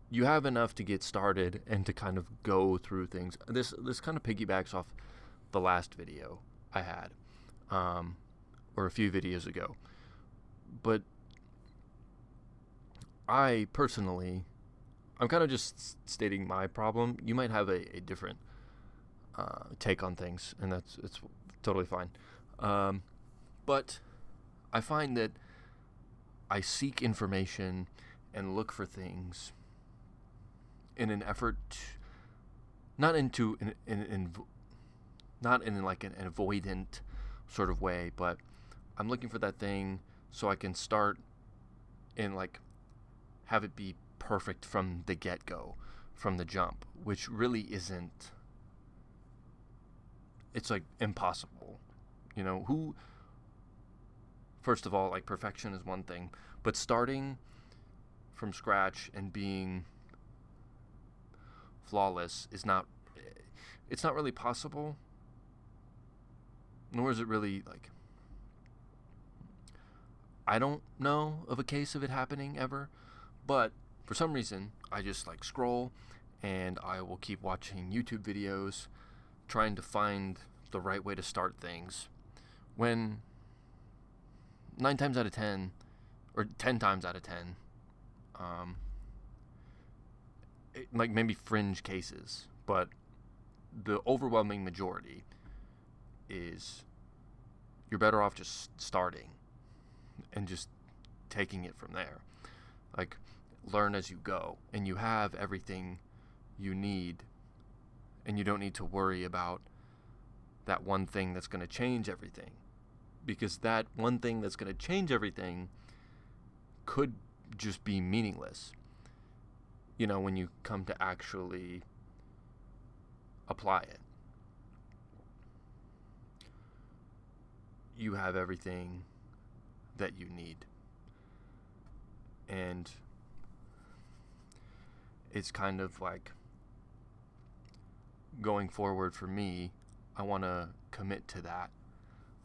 you have enough to get started and to kind of go through things. This kind of piggybacks off the last video I had, um, or a few videos ago. But I personally, I'm kind of just stating my problem. You might have a different take on things, and it's totally fine. Um, but I find that I seek information and look for things in an effort, not into not in like an avoidant sort of way, but I'm looking for that thing so I can start and like have it be perfect from the get go, from the jump, which really isn't. It's like impossible. Who, first of all, like perfection is one thing, but starting from scratch and being flawless is not. It's not really possible, nor is it really like. I don't know of a case of it happening ever, but for some reason, I just like scroll and I will keep watching YouTube videos trying to find the right way to start things when 9 times out of 10 or 10 times out of 10 um, like maybe fringe cases, but the overwhelming majority is you're better off just starting and just taking it from there. Like, learn as you go, and you have everything you need, and you don't need to worry about that one thing that's going to change everything, because that one thing that's going to change everything could just be meaningless, when you come to actually apply it. You have everything that you need. And it's kind of like going forward for me, I want to commit to that.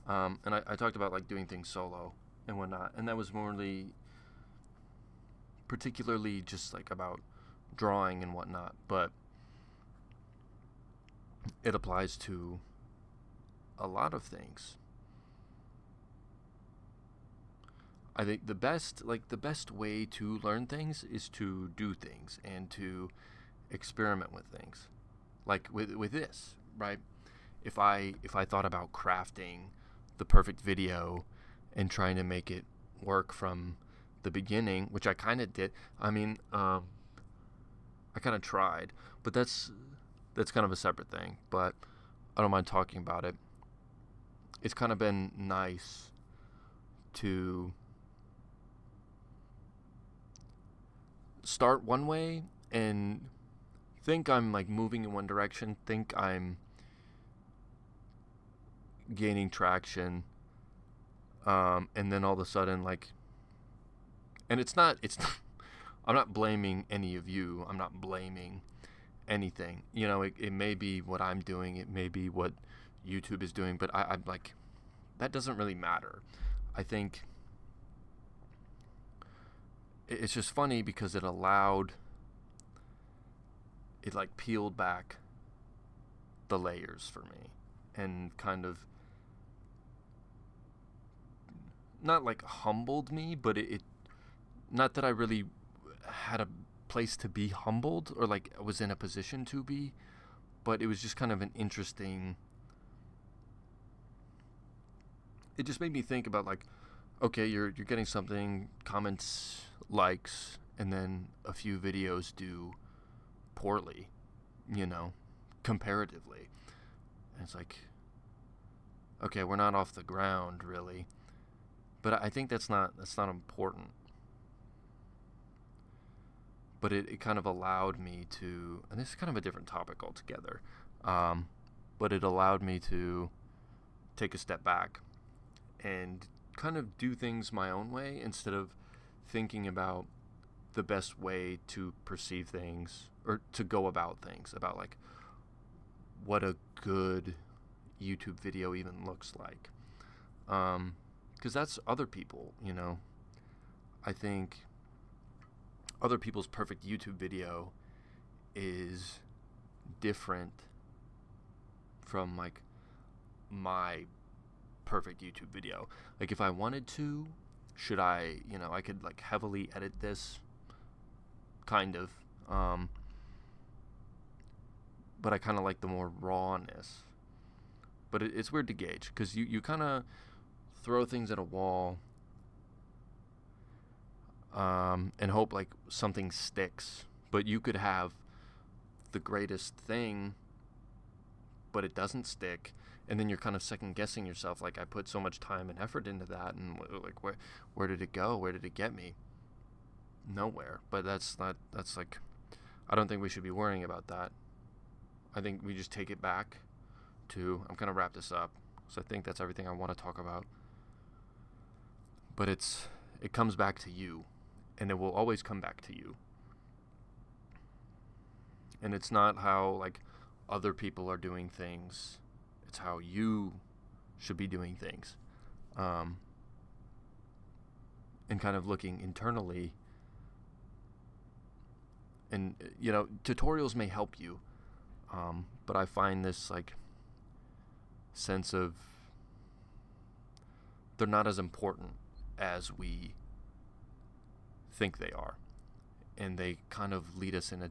And I talked about like doing things solo and whatnot, and that was particularly just like about drawing and whatnot, but it applies to a lot of things. I think the best way to learn things is to do things and to experiment with things. Like with this, right? If I thought about crafting the perfect video and trying to make it work from the beginning, which I kind of did. I mean, I kind of tried, but that's kind of a separate thing. But I don't mind talking about it. It's kind of been nice to start one way and think I'm like moving in one direction, think I'm gaining traction, and then all of a sudden like, and it's not, I'm not blaming any of you. I'm not blaming anything. It may be what I'm doing. It may be what YouTube is doing, but I'm like, that doesn't really matter. I think it's just funny because it like peeled back the layers for me and kind of not like humbled me, but it not that I really had a place to be humbled or like I was in a position to be, but it was just kind of an interesting. It just made me think about like, okay, you're getting something, comments, likes, and then a few videos do poorly, you know, comparatively. And it's like, okay, we're not off the ground really, but I think that's not important. But it kind of allowed me to, and this is kind of a different topic altogether, um, but it allowed me to take a step back and kind of do things my own way instead of thinking about the best way to perceive things or to go about things, about like what a good YouTube video even looks like. Because that's other people. I think other people's perfect YouTube video is different from like my perfect YouTube video. Like if I wanted to, should I, I could like heavily edit this, kind of, but I kind of like the more rawness. But it's weird to gauge, because you kind of throw things at a wall, and hope like something sticks. But you could have the greatest thing, but it doesn't stick, and then you're kind of second guessing yourself. Like, I put so much time and effort into that, and like where did it go? Where did it get me? Nowhere. But that's like, I don't think we should be worrying about that. I think we just take it back to, I'm gonna wrap this up, so I think that's everything I want to talk about. But it comes back to you, and it will always come back to you. And it's not how like other people are doing things, it's how you should be doing things. And kind of looking internally, and tutorials may help you, but I find this like sense of they're not as important as we think they are, and they kind of lead us in a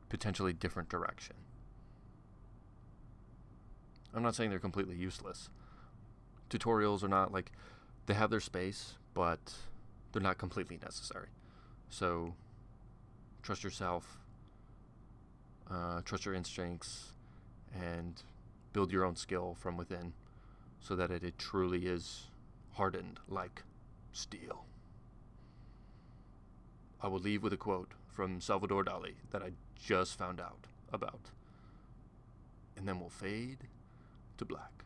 potentially different direction. I'm not saying they're completely useless. Tutorials are not like, they have their space, but they're not completely necessary. So trust yourself, trust your instincts, and build your own skill from within, so that it truly is hardened like steel. I will leave with a quote from Salvador Dali that I just found out about, and then we'll fade to black.